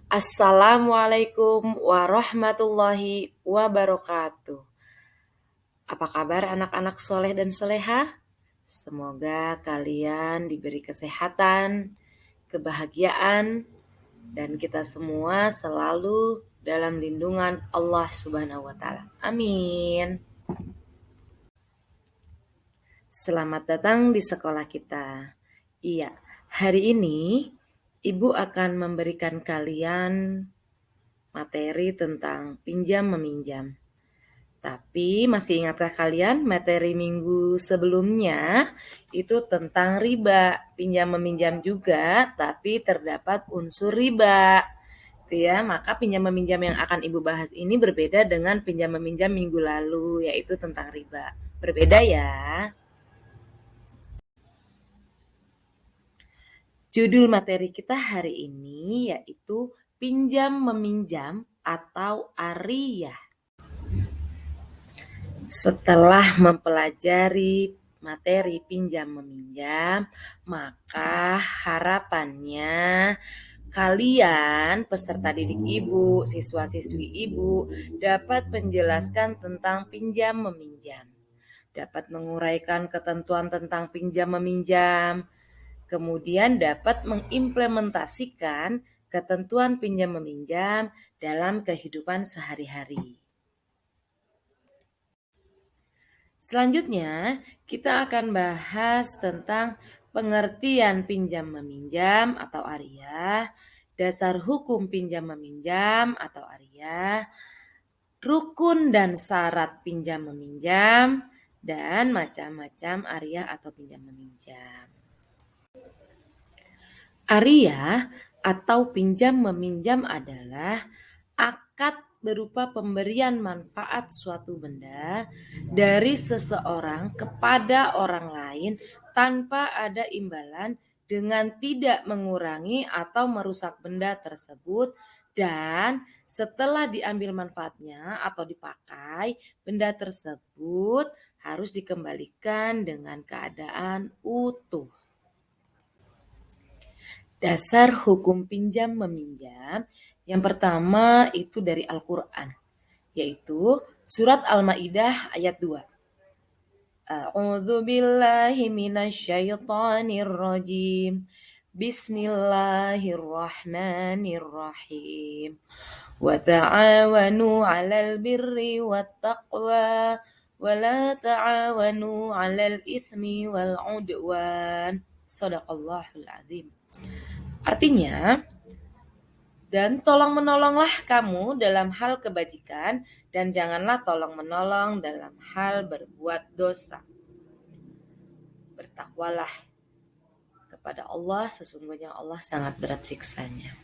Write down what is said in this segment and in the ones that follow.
Assalamualaikum warahmatullahi wabarakatuh. Apa kabar anak-anak soleh dan soleha? Semoga kalian diberi kesehatan, kebahagiaan, dan kita semua selalu dalam lindungan Allah Subhanahu wa Ta'ala. Amin. Selamat datang di sekolah kita. Iya, hari ini Ibu akan memberikan kalian materi tentang pinjam meminjam. Tapi masih ingatkah kalian materi minggu sebelumnya itu tentang riba, pinjam meminjam juga, tapi terdapat unsur riba. Gitu ya, maka pinjam meminjam yang akan Ibu bahas ini berbeda dengan pinjam meminjam minggu lalu, yaitu tentang riba. Berbeda ya. Judul materi kita hari ini yaitu pinjam meminjam atau ariyah. Setelah mempelajari materi pinjam meminjam, maka harapannya kalian peserta didik Ibu, siswa-siswi Ibu dapat menjelaskan tentang pinjam meminjam, dapat menguraikan ketentuan tentang pinjam meminjam, kemudian dapat mengimplementasikan ketentuan pinjam meminjam dalam kehidupan sehari-hari. Selanjutnya, kita akan bahas tentang pengertian pinjam meminjam atau ariyah, dasar hukum pinjam meminjam atau ariyah, rukun dan syarat pinjam meminjam, dan macam-macam ariyah atau pinjam meminjam. Ariyah atau pinjam meminjam adalah akad berupa pemberian manfaat suatu benda dari seseorang kepada orang lain tanpa ada imbalan dengan tidak mengurangi atau merusak benda tersebut, dan setelah diambil manfaatnya atau dipakai, benda tersebut harus dikembalikan dengan keadaan utuh. Dasar hukum pinjam meminjam yang pertama itu dari Al-Quran, yaitu surat Al-Ma'idah ayat 2. A'udzu billahi minasyaitonir rajim. Bismillahirrahmanirrahim. Wa ta'awanu 'alal birri wat taqwa wa la ta'awanu 'alal itsmi wal 'udwan. Shadaqallahul azim. Artinya, dan tolong-menolonglah kamu dalam hal kebajikan, dan janganlah tolong-menolong dalam hal berbuat dosa. Bertakwalah kepada Allah, sesungguhnya Allah sangat berat siksanya.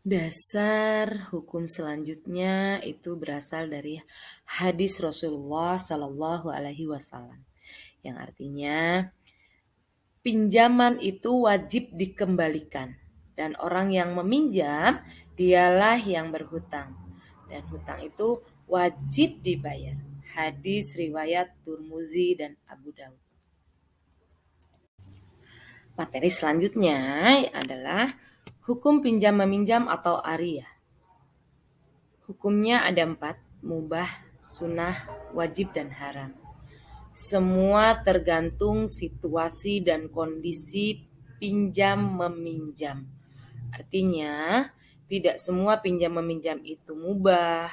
Dasar hukum selanjutnya itu berasal dari hadis Rasulullah Sallallahu Alaihi Wasallam, yang artinya pinjaman itu wajib dikembalikan, dan orang yang meminjam dialah yang berhutang, dan hutang itu wajib dibayar. Hadis riwayat Tirmidzi dan Abu Daud. Materi selanjutnya adalah hukum pinjam meminjam atau ariyah. Hukumnya ada 4, mubah, sunnah, wajib, dan haram. Semua tergantung situasi dan kondisi pinjam meminjam. Artinya, tidak semua pinjam meminjam itu mubah,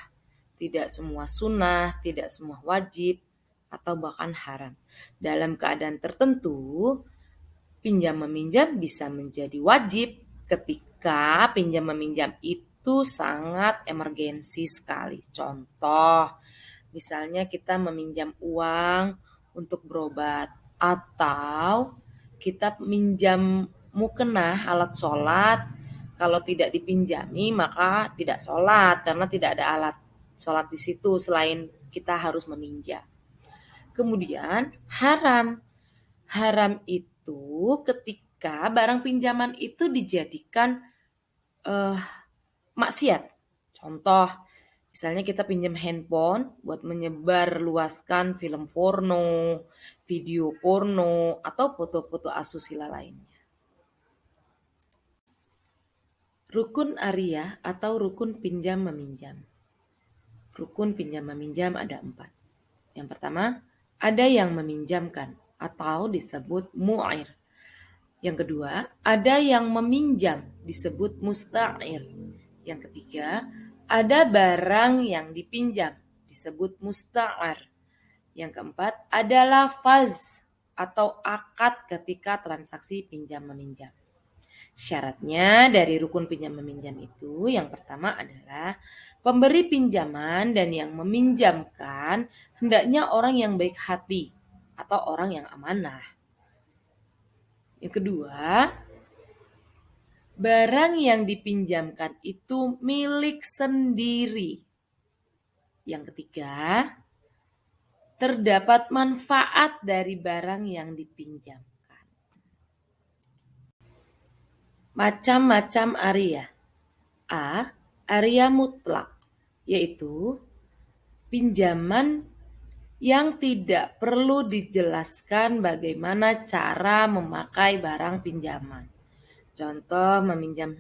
tidak semua sunnah, tidak semua wajib, atau bahkan haram. Dalam keadaan tertentu, pinjam meminjam bisa menjadi wajib ketika pinjam meminjam itu sangat emergensi sekali. Contoh, misalnya kita meminjam uang untuk berobat, atau kita minjam mukenah alat sholat, kalau tidak dipinjami maka tidak sholat karena tidak ada alat sholat di situ selain kita harus meminjam. Kemudian haram itu ketika barang pinjaman itu dijadikan maksiat. Contoh, misalnya kita pinjam handphone buat menyebar luaskan film porno, video porno, atau foto-foto asusila lainnya. Rukun Ariyah atau rukun pinjam meminjam. Rukun pinjam meminjam ada 4. Yang pertama, ada yang meminjamkan atau disebut mu'ir. Yang kedua, ada yang meminjam disebut musta'ir. Yang ketiga, ada barang yang dipinjam disebut musta'ar. Yang keempat, ada lafaz atau akad ketika transaksi pinjam meminjam. Syaratnya dari rukun pinjam meminjam itu yang pertama adalah pemberi pinjaman dan yang meminjamkan hendaknya orang yang baik hati atau orang yang amanah. Yang kedua, barang yang dipinjamkan itu milik sendiri. Yang ketiga, terdapat manfaat dari barang yang dipinjamkan. Macam-macam ariyah. A. Ariyah mutlak, yaitu pinjaman yang tidak perlu dijelaskan bagaimana cara memakai barang pinjaman. Contoh, meminjam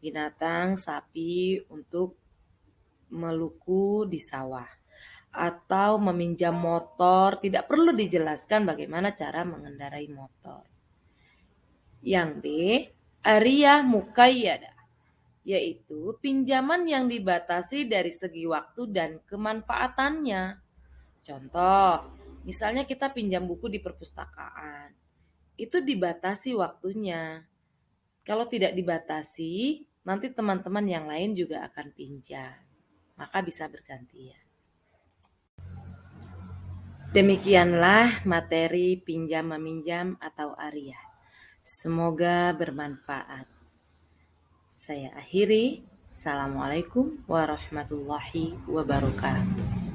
binatang sapi untuk meluku di sawah. Atau meminjam motor, tidak perlu dijelaskan bagaimana cara mengendarai motor. Yang B. Ariyah muqayyadah, yaitu pinjaman yang dibatasi dari segi waktu dan kemanfaatannya. Contoh, misalnya kita pinjam buku di perpustakaan, itu dibatasi waktunya. Kalau tidak dibatasi, nanti teman-teman yang lain juga akan pinjam, maka bisa bergantian. Demikianlah materi pinjam meminjam atau ariyah. Semoga bermanfaat. Saya akhiri. Assalamualaikum warahmatullahi wabarakatuh.